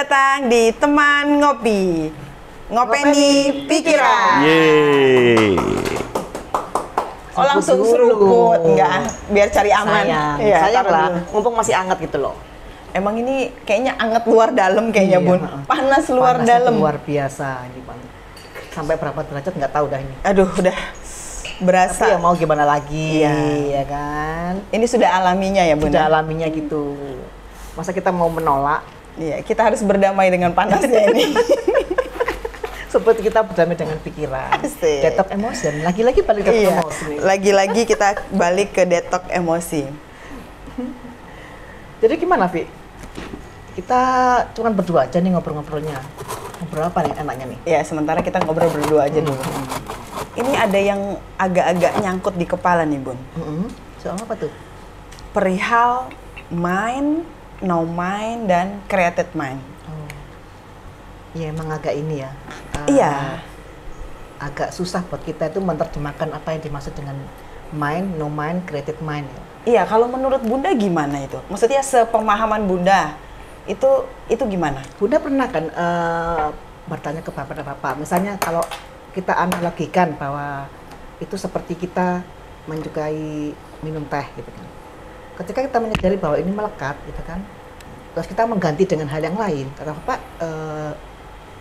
datang di Teman Ngopi. Ngopeni pikiran. Yeay. Oh langsung seruput, enggak? Biar cari aman. Sayang lah, mumpung masih hangat gitu loh. Emang ini kayaknya anget luar dalam kayaknya, Iya, Bun. Panas luar dalam. Luar biasa ini, Bang. Sampai berapa derajat nggak tahu dah ini. Aduh, udah berasa. Tapi ya mau gimana lagi, Iya. ya kan? Ini sudah alaminya ya, Bun. Sudah alaminya gitu. Masa kita mau menolak? Iya, kita harus berdamai dengan panasnya ini. Seperti kita berdamai dengan pikiran. Asik. Detox emosi. Lagi-lagi balik ke Iya. emosi. Lagi-lagi kita balik ke detox emosi. Jadi gimana, Vi? Kita cuma berdua aja nih ngobrol-ngobrolnya. Ngobrol apa nih enaknya nih? Ya, sementara kita ngobrol berdua aja dulu. Ini ada yang agak-agak nyangkut di kepala nih, Bun. Soal apa tuh? Perihal mind, no mind, dan created mind. Iya, emang agak ini ya. Iya. Agak susah buat kita itu menerjemahkan apa yang dimaksud dengan mind, no mind, created mind. Iya, kalau menurut Bunda gimana itu? Maksudnya sepemahaman Bunda, itu gimana? Bunda pernah kan bertanya ke bapak, misalnya kalau kita analogikan bahwa itu seperti kita menyukai minum teh gitu kan. Ketika kita menyadari bahwa ini melekat gitu kan, terus kita mengganti dengan hal yang lain, kata bapak,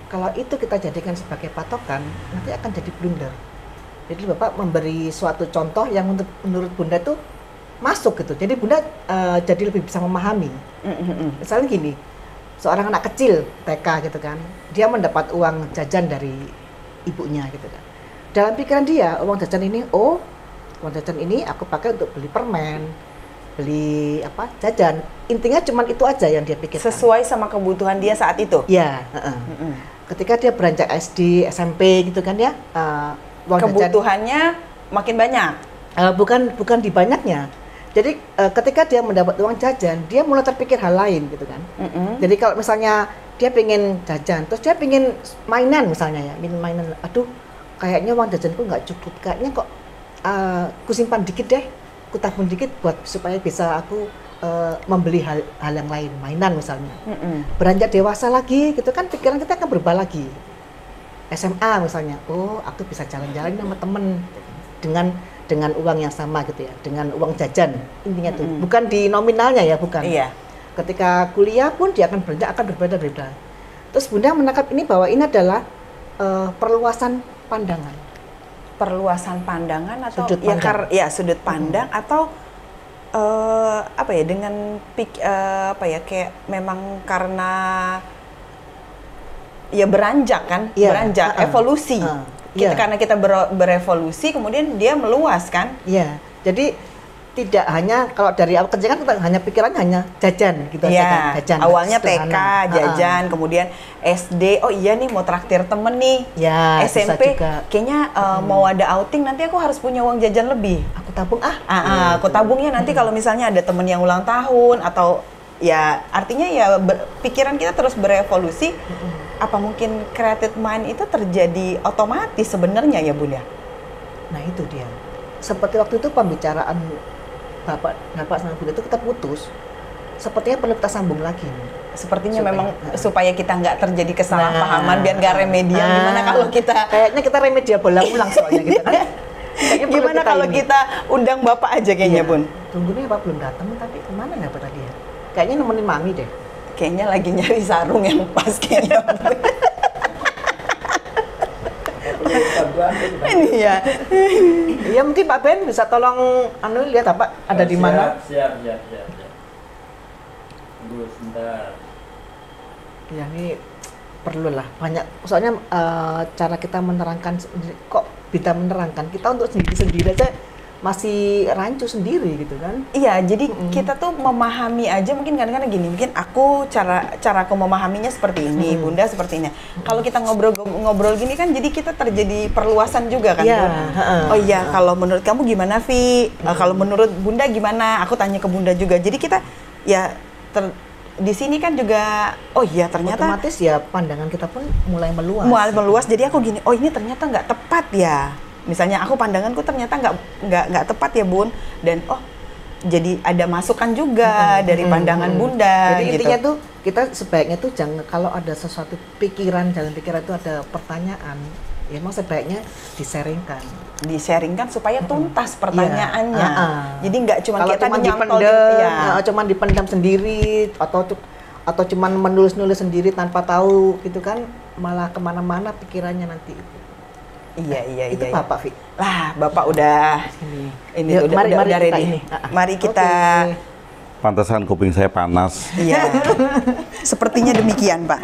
kalau itu kita jadikan sebagai patokan, nanti akan jadi blunder. Jadi bapak memberi suatu contoh yang menurut Bunda itu masuk gitu. Jadi Bunda jadi lebih bisa memahami. Misalnya gini, seorang anak kecil TK gitu kan, dia mendapat uang jajan dari ibunya gitu kan. Dalam pikiran dia, uang jajan ini, uang jajan ini aku pakai untuk beli permen, beli apa jajan. Intinya cuma itu aja yang dia pikirkan. Sesuai sama kebutuhan dia saat itu? Ya. Ketika dia beranjak SD, SMP gitu kan ya, uang kebutuhannya makin banyak? Bukan di banyaknya. Jadi ketika dia mendapat uang jajan, dia mulai terpikir hal lain gitu kan. Jadi kalau misalnya dia pengen jajan, terus dia pengen mainan misalnya ya, mainan, aduh kayaknya uang jajanku nggak cukup, kayaknya kok ku simpan dikit deh, ku tabung dikit buat supaya bisa aku membeli hal yang lain, mainan misalnya. Beranjak dewasa lagi gitu kan, pikiran kita akan berubah lagi. SMA misalnya, aku bisa jalan-jalan sama temen dengan uang yang sama gitu ya, dengan uang jajan intinya tuh, bukan di nominalnya ya, bukan. Iya. Ketika kuliah pun dia akan beranjak akan berbeda-beda. Terus Bunda menangkap ini bahwa ini adalah perluasan pandangan. Perluasan pandangan atau sudut pandang. Sudut pandang atau apa ya, dengan kayak memang karena ya beranjak kan, beranjak evolusi. Karena kita berevolusi, kemudian dia meluas kan? Iya. Jadi tidak hanya kalau dari awal kerja kan kita hanya pikirannya hanya jajan gitu aja kan, jajan. Awalnya TK jajan, kemudian SD, oh iya nih mau traktir temen nih. Ya, SMP kayaknya mau ada outing, nanti aku harus punya uang jajan lebih. Aku tabung aku tabungnya nanti kalau misalnya ada temen yang ulang tahun atau ya artinya ya pikiran kita terus berevolusi. Apa mungkin creative mind itu terjadi otomatis sebenarnya ya Bunda? Nah itu dia. Seperti waktu itu pembicaraan Bapak sama Bunda itu kita putus. Sepertinya perlu kita sambung lagi. Sepertinya supaya kita nggak terjadi kesalahpahaman, biar nggak remedial. Gimana kalau kita? Kayaknya kita remedial ulang soalnya gitu kan. Gimana kalau kita undang Bapak aja kayaknya Bun? Tunggu nih Bapak belum datang, tapi kemana nggak Bapak tadi ya? Kayaknya nemenin Mami deh. Kayaknya lagi nyari sarung yang pas kayaknya. Ini ya. Iya mungkin Pak Ben bisa tolong lihat apa ada di mana? Siap. Tunggu sebentar. Ya ini perlu lah banyak. Soalnya cara kita menerangkan kok bisa menerangkan kita untuk sendiri aja masih rancu sendiri gitu kan. Iya, jadi kita tuh memahami aja mungkin kadang-kadang gini, mungkin aku cara aku memahaminya seperti ini, Bunda seperti ini. Kalau kita ngobrol gini kan jadi kita terjadi perluasan juga kan. Oh iya, kalau menurut kamu gimana Vi? Kalau menurut Bunda gimana? Aku tanya ke Bunda juga. Jadi kita ya di sini kan juga, oh iya ternyata otomatis ya pandangan kita pun mulai meluas. Meluas. Jadi aku gini, oh ini ternyata nggak tepat ya. Misalnya aku pandanganku ternyata nggak tepat ya Bun, dan jadi ada masukan juga dari pandangan Bunda. Jadi gitu. intinya tuh kita sebaiknya tuh jangan, kalau ada sesuatu pikiran, dalam pikiran itu ada pertanyaan, ya emang sebaiknya disaringkan supaya tuntas pertanyaannya. Jadi nggak cuma kalau kita cuma nyantol dipendam, cuma dipendam sendiri atau cuma menulis-nulis sendiri tanpa tahu gitu kan, malah kemana-mana pikirannya nanti. Iya. Itu Bapak Fik. Lah, Bapak udah ini Yuk, udah mari ready. ini. Mari kita. Pantesan kuping saya panas. Iya. Sepertinya demikian, Pak.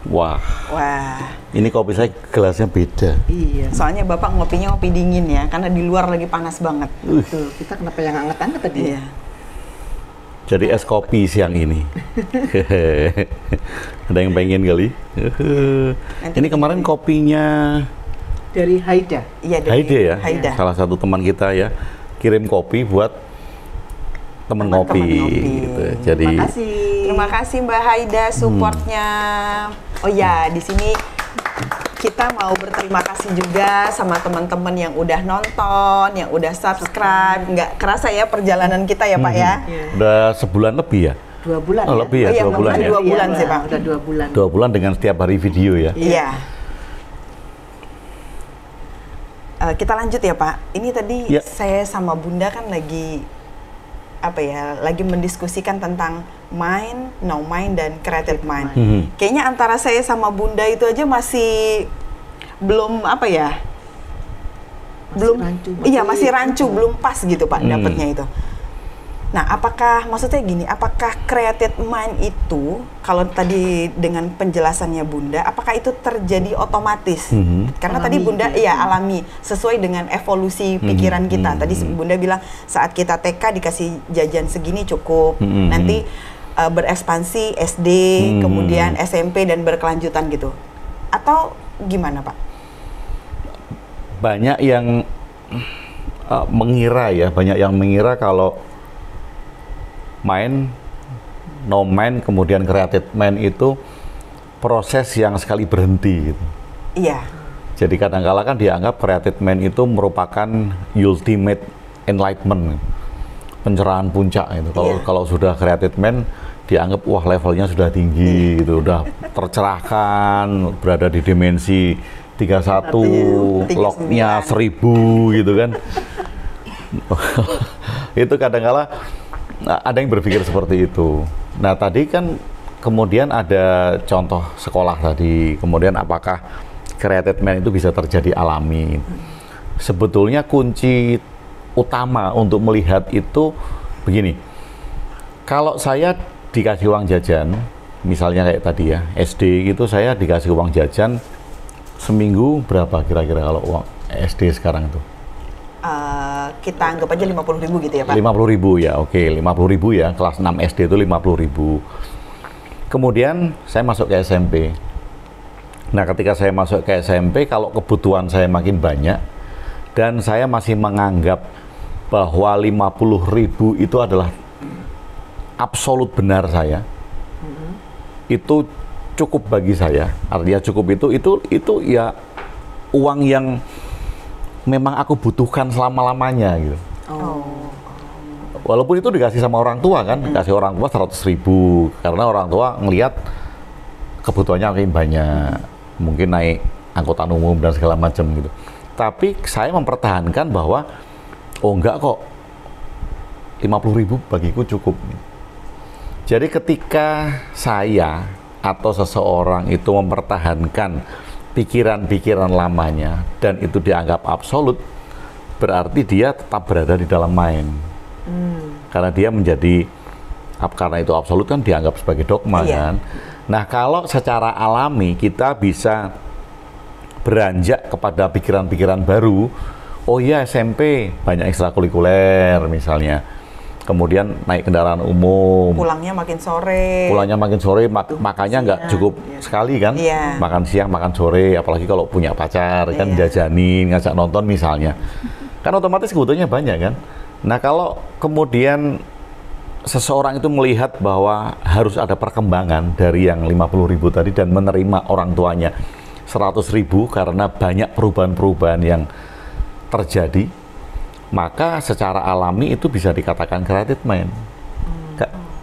Wah, Wah. ini kopi saya gelasnya beda. Iya. Soalnya Bapak ngopinya ngopi dingin ya, karena di luar lagi panas banget. Betul. Kita kenapa yang hangat-hangat tadi? Iya. Jadi es kopi siang ini. Ada yang pengen kali? Ini kemarin kopinya Dari Haida. Iya, dari Haida ya, Haida. salah satu teman kita ya, kirim kopi buat temen ngopi. Gitu. Jadi Terima kasih Mbak Haida supportnya. Oh ya, di sini kita mau berterima kasih juga sama teman-teman yang udah nonton, yang udah subscribe. Nggak kerasa ya perjalanan kita ya Pak ya? udah sebulan lebih ya? 2 bulan Oh, ya? lebih ya, Oh iya, 2 bulan ya? 2 bulan sih Pak. Udah 2 bulan. 2 bulan dengan setiap hari video ya? Iya. Kita lanjut ya Pak. Ini tadi Ya. saya sama Bunda kan lagi lagi mendiskusikan tentang mind, no mind, dan creative mind. Kayaknya antara saya sama Bunda itu aja masih belum masih rancu, belum pas gitu Pak dapatnya itu. Nah, apakah maksudnya gini, apakah creative mind itu kalau tadi dengan penjelasannya Bunda, apakah itu terjadi otomatis? Karena tadi Bunda alami sesuai dengan evolusi pikiran kita. Tadi Bunda bilang saat kita TK dikasih jajan segini cukup. Nanti berekspansi SD, kemudian SMP dan berkelanjutan gitu. Atau gimana, Pak? Banyak yang mengira kalau mind, no mind, kemudian creative mind itu proses yang sekali berhenti gitu. Iya. Jadi kadang-kala kan dianggap creative mind itu merupakan ultimate enlightenment, pencerahan puncak itu. Kalau sudah creative mind dianggap wah levelnya sudah tinggi gitu, udah tercerahkan, berada di dimensi 31, lognya 1000 gitu kan. Itu kadang-kala ada yang berpikir seperti itu. Nah tadi kan kemudian ada contoh sekolah tadi, kemudian apakah creative mind itu bisa terjadi alami? Sebetulnya kunci utama untuk melihat itu begini, kalau saya dikasih uang jajan, misalnya kayak tadi ya, SD gitu saya dikasih uang jajan seminggu berapa kira-kira kalau uang SD sekarang itu? Kita anggap aja 50.000 gitu ya Pak? 50.000 ya, oke, 50.000 ya, kelas 6 SD itu 50.000. Kemudian saya masuk ke SMP. Nah ketika saya masuk ke SMP, kalau kebutuhan saya makin banyak dan saya masih menganggap bahwa 50.000 itu adalah absolut benar saya, itu cukup bagi saya. Artinya cukup itu ya uang yang memang aku butuhkan selama-lamanya gitu. Walaupun itu dikasih sama orang tua kan, dikasih orang tua 100.000 karena orang tua ngelihat kebutuhannya makin banyak, mungkin naik angkutan umum dan segala macam gitu. Tapi saya mempertahankan bahwa oh enggak kok, 50.000 bagiku cukup. Jadi ketika saya atau seseorang itu mempertahankan pikiran-pikiran lamanya dan itu dianggap absolut, berarti dia tetap berada di dalam mind. Karena dia menjadi, karena itu absolut kan dianggap sebagai dogma kan. Nah kalau secara alami kita bisa beranjak kepada pikiran-pikiran baru, oh iya SMP banyak ekstrakurikuler misalnya, kemudian naik kendaraan umum, pulangnya makin sore, makanya nggak cukup sekali kan, makan siang, makan sore, apalagi kalau punya pacar kan jajanin, ngajak nonton misalnya, kan otomatis kebutuhannya banyak kan. Nah kalau kemudian seseorang itu melihat bahwa harus ada perkembangan dari yang 50.000 tadi dan menerima orang tuanya 100.000 karena banyak perubahan-perubahan yang terjadi, maka secara alami itu bisa dikatakan creative mind.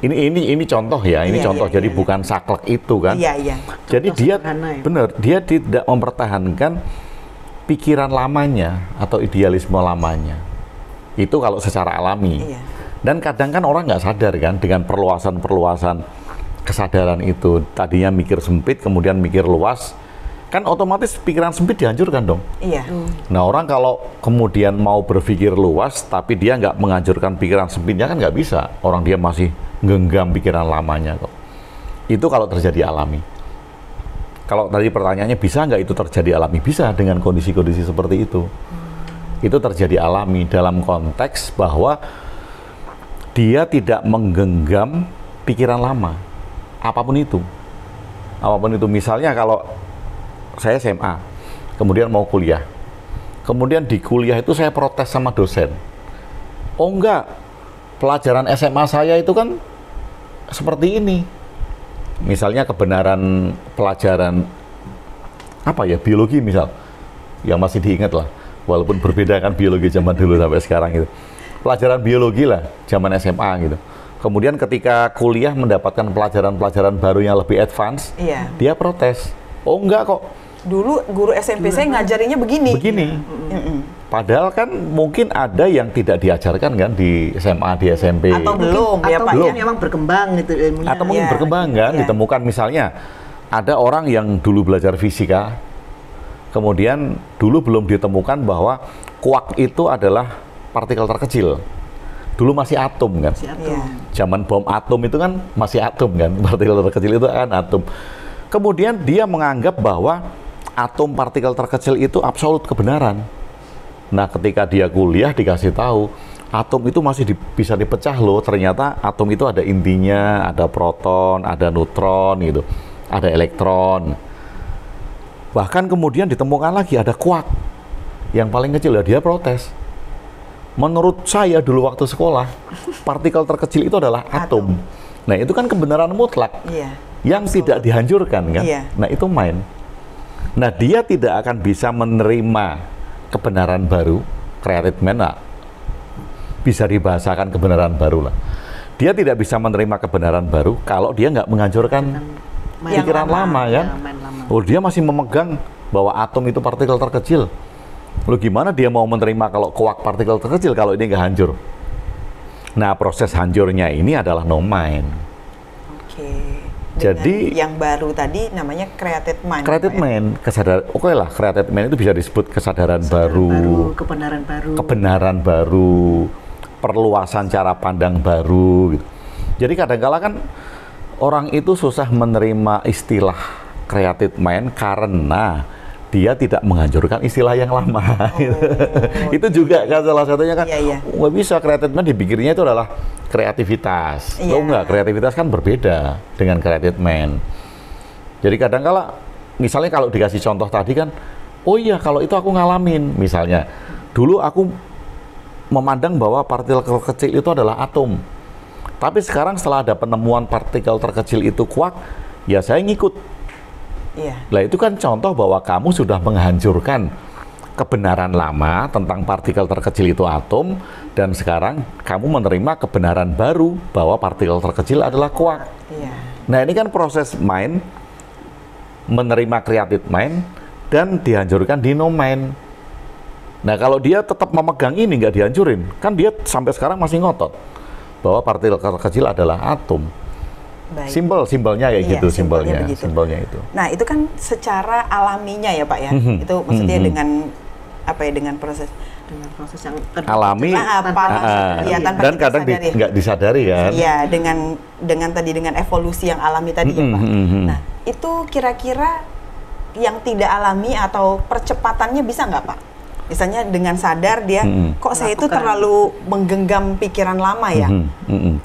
Ini contoh ya, ini Iya, contoh. iya, Jadi iya, bukan saklek itu kan. Iya, iya. Jadi Contoh dia sederhana ya. benar, dia tidak mempertahankan pikiran lamanya atau idealisme lamanya. Itu kalau secara alami. Iya. Dan kadang kan orang nggak sadar kan dengan perluasan-perluasan kesadaran itu. Tadinya mikir sempit, kemudian mikir luas, kan otomatis pikiran sempit dihancurkan dong. Iya. Nah, orang kalau kemudian mau berpikir luas, tapi dia nggak menghancurkan pikiran sempitnya kan nggak bisa. Orang dia masih genggam pikiran lamanya kok. Itu kalau terjadi alami. Kalau tadi pertanyaannya bisa nggak itu terjadi alami? Bisa dengan kondisi-kondisi seperti itu. Itu terjadi alami dalam konteks bahwa dia tidak menggenggam pikiran lama. Apapun itu. Apapun itu. Misalnya kalau saya SMA, kemudian mau kuliah. Kemudian di kuliah itu saya protes sama dosen. Oh enggak, pelajaran SMA saya itu kan seperti ini. Misalnya kebenaran pelajaran apa ya, biologi misal, yang masih diingat lah, walaupun berbeda kan biologi zaman dulu sampai sekarang itu. Pelajaran biologi lah zaman SMA gitu. Kemudian ketika kuliah mendapatkan pelajaran-pelajaran baru yang lebih advance, Iya. dia protes. Oh enggak kok, Dulu guru SMP saya ngajarinya begini. begini. Mm-mm. Padahal kan mungkin ada yang tidak diajarkan kan di SMA, di SMP. Atau belum ya Atau Pak mungkin ya. memang berkembang gitu ilmunya. Atau mungkin Iya, berkembang kan, iya. ditemukan misalnya ada orang yang dulu belajar fisika, kemudian dulu belum ditemukan bahwa kuak itu adalah partikel terkecil. Dulu masih atom kan. Si atom. Iya. Zaman bom atom itu kan masih atom kan, partikel terkecil itu kan atom. Kemudian dia menganggap bahwa atom partikel terkecil itu absolut kebenaran. Nah, ketika dia kuliah dikasih tahu atom itu masih bisa dipecah loh. Ternyata atom itu ada intinya, ada proton, ada neutron gitu, ada elektron. Bahkan kemudian ditemukan lagi ada kuak yang paling kecil, ya dia protes. Menurut saya dulu waktu sekolah, partikel terkecil itu adalah atom. Nah, itu kan kebenaran mutlak Iya. yang tidak dihancurkan kan. Iya. Nah, itu main. Nah, dia tidak akan bisa menerima kebenaran baru, creative mind lah. Bisa dibahasakan kebenaran baru lah. Dia tidak bisa menerima kebenaran baru kalau dia nggak menghancurkan Main pikiran lama kan. Ya, main lama. Oh, dia masih memegang bahwa atom itu partikel terkecil. Lalu gimana dia mau menerima kalau kuak partikel terkecil kalau ini nggak hancur? Nah, proses hancurnya ini adalah no mind. Oke. Jadi- yang baru tadi namanya creative mind. Creative Pak ya? mind, kesadaran, oke lah, creative mind itu bisa disebut kesadaran baru, Kebenaran baru. kebenaran baru, perluasan cara pandang baru gitu. Jadi kadang-kala kan orang itu susah menerima istilah creative mind karena dia tidak menghancurkan istilah yang lama. gitu. Itu juga kan salah satunya kan, Iya, iya. nggak bisa creative mind dipikirnya itu adalah kreativitas. Iya. Oh enggak, kreativitas kan berbeda dengan creative mind. Jadi kadang-kala misalnya kalau dikasih contoh tadi kan, oh iya kalau itu aku ngalamin. Misalnya, dulu aku memandang bahwa partikel terkecil itu adalah atom. Tapi sekarang setelah ada penemuan partikel terkecil itu kuak, ya saya ngikut. Iya. Nah itu kan contoh bahwa kamu sudah menghancurkan kebenaran lama tentang partikel terkecil itu atom, dan sekarang kamu menerima kebenaran baru bahwa partikel terkecil adalah kuak. Iya. Nah ini kan proses mind, menerima creative mind, dan dihancurkan di no mind. Nah kalau dia tetap memegang ini nggak dihancurin, kan dia sampai sekarang masih ngotot bahwa partikel terkecil adalah atom. Baik. Simpelnya kayak Iya, gitu, simpelnya begitu. simpelnya itu. Nah, itu kan secara alaminya ya, Pak ya. Mhm. Itu maksudnya Mhm. dengan apa ya, dengan proses Dengan proses yang Alami, apa iya. tanpa Dan kita kadang sadari. nggak disadari kan. Iya, dengan evolusi yang alami tadi ya, Pak. Mhm. Nah, itu kira-kira yang tidak alami atau percepatannya bisa nggak, Pak? Misalnya dengan sadar dia, kok saya itu Melakukan. terlalu menggenggam pikiran lama ya. Mhm, mhm.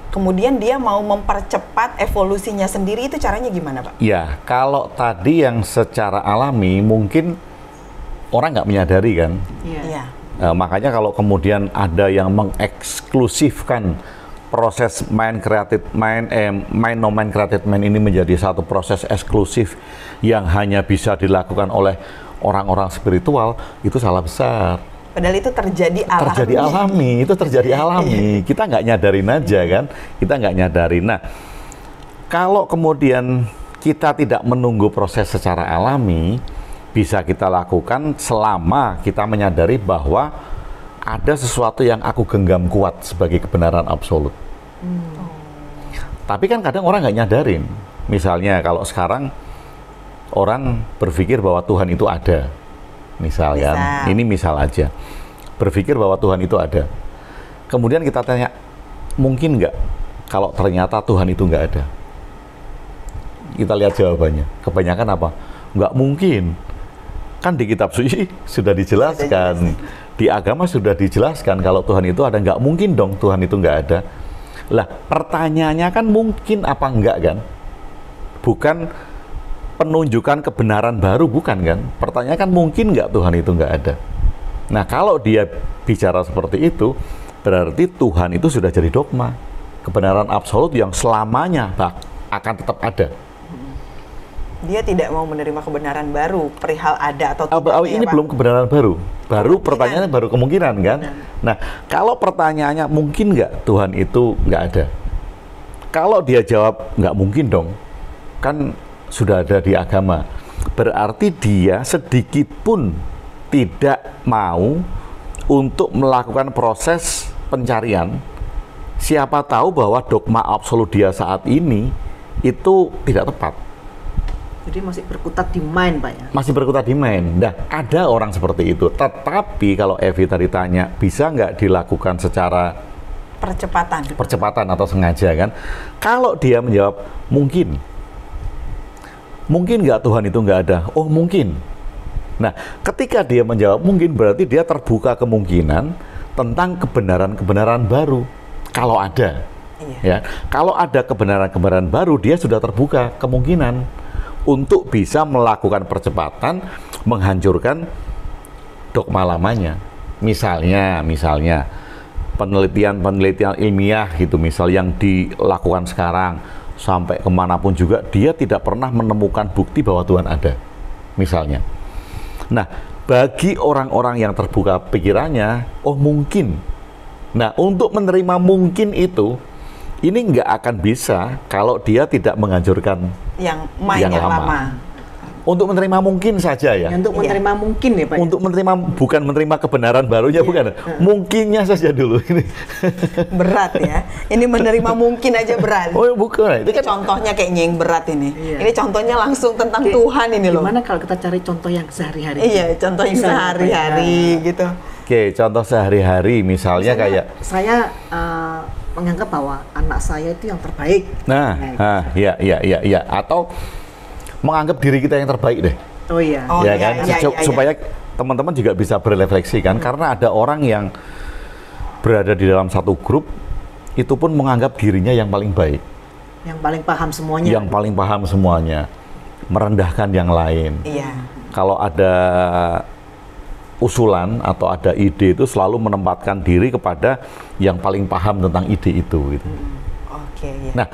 Kemudian dia mau mempercepat evolusinya sendiri, itu caranya gimana, Pak? Ya, kalau tadi yang secara alami mungkin orang nggak menyadari kan. Iya. Iya. Makanya kalau kemudian ada yang mengeksklusifkan proses mind no mind creative mind ini menjadi satu proses eksklusif yang hanya bisa dilakukan oleh orang-orang spiritual, itu salah besar. Padahal itu terjadi alami. Terjadi alami, itu terjadi alami. Kita nggak nyadarin aja kan, kita nggak nyadarin. Nah, kalau kemudian kita tidak menunggu proses secara alami, bisa kita lakukan selama kita menyadari bahwa ada sesuatu yang aku genggam kuat sebagai kebenaran absolut. Tapi kan kadang orang nggak nyadarin. Misalnya kalau sekarang orang berpikir bahwa Tuhan itu ada. Misalkan, ini misal aja. Berpikir bahwa Tuhan itu ada. Kemudian kita tanya, mungkin nggak kalau ternyata Tuhan itu nggak ada? Kita lihat jawabannya. Kebanyakan apa? Nggak mungkin. Kan di kitab suci sudah dijelaskan. Di agama sudah dijelaskan kalau Tuhan itu ada. Nggak mungkin dong Tuhan itu nggak ada. Lah, pertanyaannya kan mungkin apa enggak kan? Bukan penunjukan kebenaran baru, bukan kan? Pertanyaan kan mungkin nggak Tuhan itu nggak ada. Nah, kalau dia bicara seperti itu, berarti Tuhan itu sudah jadi dogma. Kebenaran absolut yang selamanya akan tetap ada. Dia tidak mau menerima kebenaran baru, perihal ada atau tidak. Ini belum kebenaran baru. Baru pertanyaannya baru kemungkinan kan? Nah, kalau pertanyaannya mungkin nggak Tuhan itu nggak ada? Kalau dia jawab nggak mungkin dong, kan sudah ada di agama. Berarti dia sedikit pun tidak mau untuk melakukan proses pencarian. Siapa tahu bahwa dogma absolut dia saat ini itu tidak tepat. Jadi masih berkutat di mind, Pak ya? Masih berkutat di mind. Nah, ada orang seperti itu. Tetapi kalau Evi tadi tanya, bisa nggak dilakukan secara percepatan atau sengaja kan? Kalau dia menjawab mungkin nggak Tuhan itu nggak ada? Oh mungkin. Nah, ketika dia menjawab mungkin, berarti dia terbuka kemungkinan tentang kebenaran-kebenaran baru. Kalau ada, ya, kalau ada kebenaran-kebenaran baru, dia sudah terbuka kemungkinan untuk bisa melakukan percepatan, menghancurkan dogma lamanya. Misalnya penelitian ilmiah gitu, misal yang dilakukan sekarang sampai kemanapun juga, dia tidak pernah menemukan bukti bahwa Tuhan ada, misalnya. Nah, bagi orang-orang yang terbuka pikirannya, oh mungkin. Nah, untuk menerima mungkin itu, ini nggak akan bisa kalau dia tidak menghancurkan yang lama. Untuk menerima mungkin saja ya. Untuk menerima mungkin ya Pak. Untuk menerima, bukan menerima kebenaran barunya, bukan. Mungkinnya saja dulu. Ini berat ya. Ini menerima mungkin aja berat. Oh bukan. Ini kan contohnya kayaknya yang berat ini. Ini contohnya langsung tentang Tuhan ini loh. Gimana kalau kita cari contoh yang sehari-hari? Iya, contoh yang sehari-hari gitu. Oke, contoh sehari-hari misalnya kayak saya menganggap bahwa anak saya itu yang terbaik. Iya. Atau menganggap diri kita yang terbaik deh. Oh iya. Ya kan? Supaya teman-teman juga bisa berefleksi kan, karena ada orang yang berada di dalam satu grup itu pun menganggap dirinya yang paling baik. Yang paling paham semuanya. Yang paling paham semuanya. Merendahkan yang lain. Iya. Kalau ada usulan atau ada ide itu selalu menempatkan diri kepada yang paling paham tentang ide itu gitu. Iya. Nah,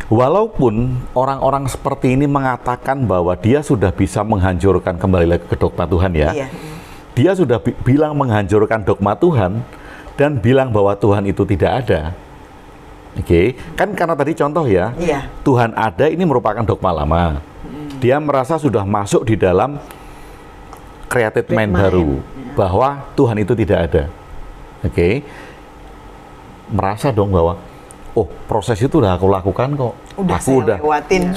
walaupun orang-orang seperti ini mengatakan bahwa dia sudah bisa menghancurkan, kembali lagi ke dogma Tuhan ya. Iya. Dia sudah bilang menghancurkan dogma Tuhan dan bilang bahwa Tuhan itu tidak ada. Oke, kan karena tadi contoh ya. Iya. Tuhan ada ini merupakan dogma lama. Dia merasa sudah masuk di dalam created mind baru, bahwa Tuhan itu tidak ada. Oke. Merasa dong bahwa oh, proses itu udah aku lakukan kok.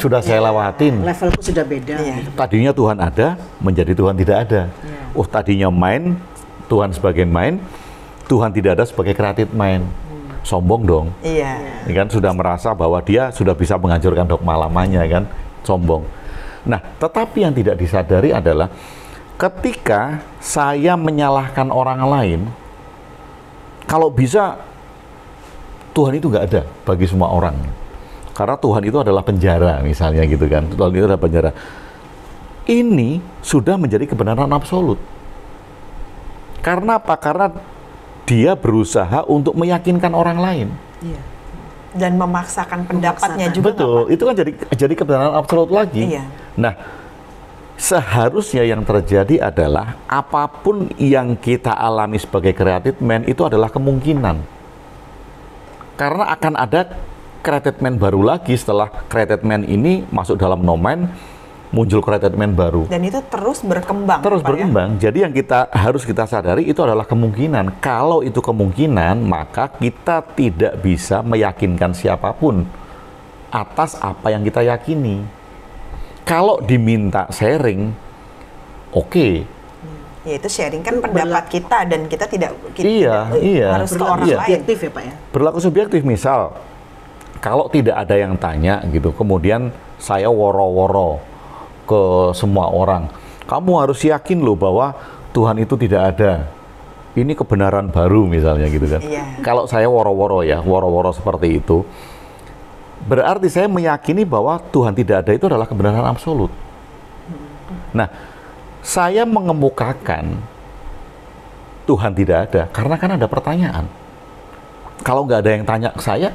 Sudah saya lewatin. Levelku sudah beda. Tadinya Tuhan ada, menjadi Tuhan tidak ada. Oh, tadinya mind, Tuhan sebagai mind, Tuhan tidak ada sebagai created mind. Sombong dong. Iya. Ini kan sudah merasa bahwa dia sudah bisa menghancurkan dogma lamanya kan, sombong. Nah, tetapi yang tidak disadari adalah ketika saya menyalahkan orang lain, kalau bisa Tuhan itu nggak ada bagi semua orang. Karena Tuhan itu adalah penjara, misalnya gitu kan. Tuhan itu adalah penjara. Ini sudah menjadi kebenaran absolut. Karena apa? Karena dia berusaha untuk meyakinkan orang lain. Iya. Dan memaksakan pendapatnya juga. Betul, itu kan jadi kebenaran absolut lagi. Iya. Nah, seharusnya yang terjadi adalah apapun yang kita alami sebagai created man itu adalah kemungkinan. Karena akan ada created man baru lagi setelah created man ini masuk dalam nomen, muncul created man baru. Dan itu terus berkembang. Terus Pak, berkembang. ya? Jadi yang harus kita sadari itu adalah kemungkinan. Kalau itu kemungkinan, maka kita tidak bisa meyakinkan siapapun atas apa yang kita yakini. Kalau diminta sharing, oke. Ya itu sharing kan Itu pendapat kita dan kita tidak Iya. harus ke orang lain. Subjektif ya Pak ya? Berlaku subjektif. Misal, kalau tidak ada yang tanya gitu, kemudian saya woro-woro ke semua orang, kamu harus yakin loh bahwa Tuhan itu tidak ada. Ini kebenaran baru misalnya gitu kan. Iya. Kalau saya woro-woro seperti itu, berarti saya meyakini bahwa Tuhan tidak ada itu adalah kebenaran absolut. Nah, saya mengemukakan Tuhan tidak ada karena kan ada pertanyaan. Kalau nggak ada yang tanya ke saya,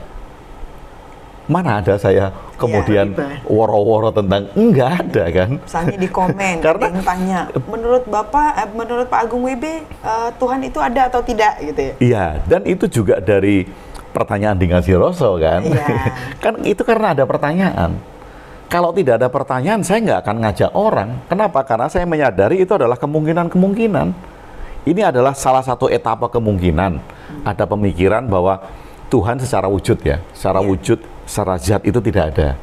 mana ada saya kemudian woro-woro tentang nggak ada kan? Misalnya di komen, Karena ada yang tanya, menurut Pak Agung WB, Tuhan itu ada atau tidak gitu ya? Iya, dan itu juga dari pertanyaan di Ngasih Roso kan? Iya. Kan itu karena ada pertanyaan. Kalau tidak ada pertanyaan, saya nggak akan ngajak orang. Kenapa? Karena saya menyadari itu adalah kemungkinan-kemungkinan. Ini adalah salah satu etapa kemungkinan. Ada pemikiran bahwa Tuhan secara wujud ya, secara wujud, secara zat itu tidak ada.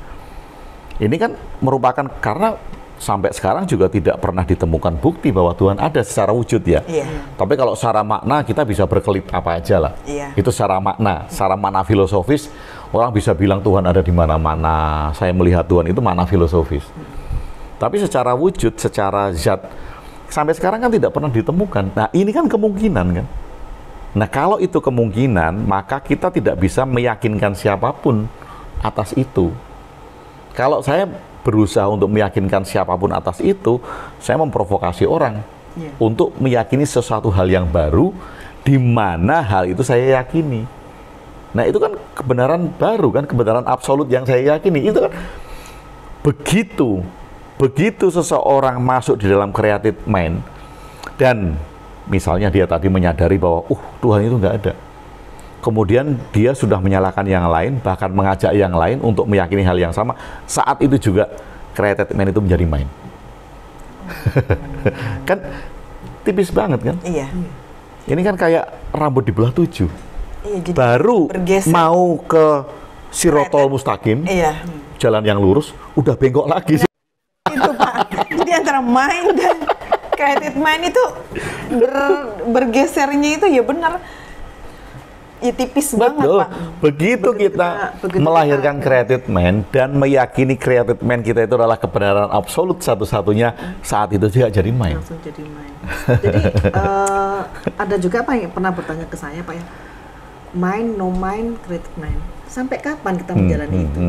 Ini kan merupakan karena sampai sekarang juga tidak pernah ditemukan bukti bahwa Tuhan ada secara wujud ya. Iya. Tapi kalau secara makna kita bisa berkelip apa aja lah. Iya. Itu secara makna filosofis orang bisa bilang Tuhan ada di mana-mana. Saya melihat Tuhan itu makna filosofis. Tapi secara wujud, secara zat sampai sekarang kan tidak pernah ditemukan. Nah, ini kan kemungkinan kan. Nah, kalau itu kemungkinan, maka kita tidak bisa meyakinkan siapapun atas itu. Kalau saya berusaha untuk meyakinkan siapapun atas itu, saya memprovokasi orang untuk meyakini sesuatu hal yang baru, di mana hal itu saya yakini. Nah, itu kan kebenaran baru kan, kebenaran absolut yang saya yakini. Itu kan begitu seseorang masuk di dalam created mind, dan misalnya dia tadi menyadari bahwa Tuhan itu nggak ada. Kemudian dia sudah menyalahkan yang lain, bahkan mengajak yang lain untuk meyakini hal yang sama. Saat itu juga created man itu menjadi main. Kan tipis banget kan? Iya. Ini kan kayak rambut dibelah 7. Iya, jadi baru bergeser. mau ke Sirotol Mustaqim, Iya. jalan yang lurus, udah bengkok lagi. Itu Pak. Jadi antara mind dan created mind itu bergesernya itu ya benar. Ya tipis banget, Betul. Pak. Begitu kita melahirkan created man dan meyakini created man kita itu adalah kebenaran absolut satu-satunya, saat itu juga jadi main. Langsung jadi main. Jadi ada juga Pak yang pernah bertanya ke saya Pak ya, mind, no mind, created mind. Sampai kapan kita menjalani itu?